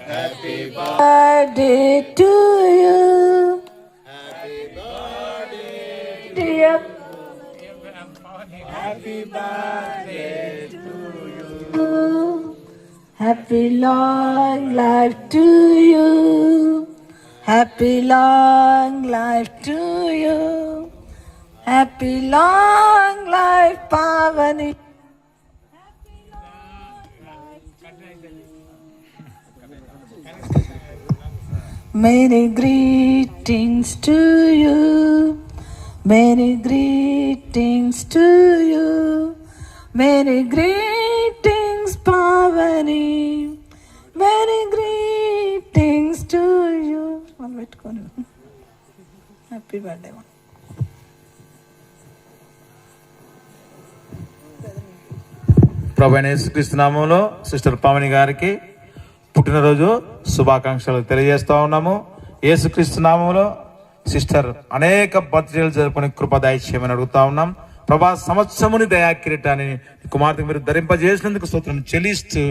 Happy birthday to you. Happy birthday, Dear. happy birthday to you. Happy long life to you. Happy long life to you. Happy long life, Pavani. Many greetings to you. Many greetings to you. Many greetings, Pavani. Many greetings to you. Happy birthday. ప్రభువైన యేసుక్రీస్తు నామములో sister Pavani గారికి పుట్టినరోజు శుభాకాంక్షలు తెలియజేస్తూ ఉన్నాము. యేసుక్రీస్తు నామములో సిస్టర్ అనేక బర్త్డేలు జరుపుకుని కృప దయచేయమని అడుగుతా ఉన్నాం. ప్రభా, సంవత్సరముని దయా కిరీటాన్ని కుమార్తె మీరు ధరింపజేసినందుకు స్తోత్రం చెల్లిస్తూ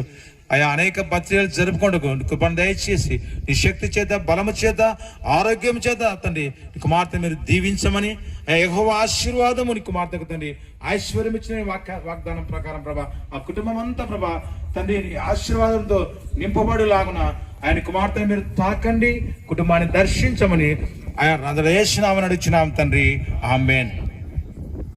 ఆయా అనేక బర్త్డేలు జరుపుకుంటూ కృపను దయచేసి నీ శక్తి చేత, బలము చేత, ఆరోగ్యం చేత తండ్రి నీ కుమార్తె మీరు దీవించమని, యెహోవా ఆశీర్వాదము నీ కుమార్తెకు తండ్రి ఐశ్వర్యం ఇచ్చిన వాగ్దానం ప్రకారం ప్రభా ఆ కుటుంబం అంతా ప్రభా తండ్రి ఆశీర్వాదంతో నింపబడులాగున ఆయన కుమార్తెను మీరు తాకండి, కుటుంబాన్ని దర్శించమని ఆయన యేసు నామమున అడుగుచున్నాం తండ్రి. ఆమేన్.